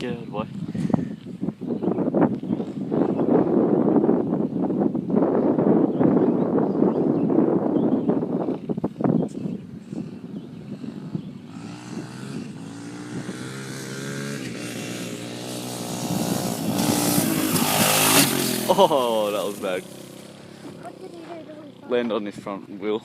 scared, boy. Oh, that was bad. What did he do to his Land on his front wheel.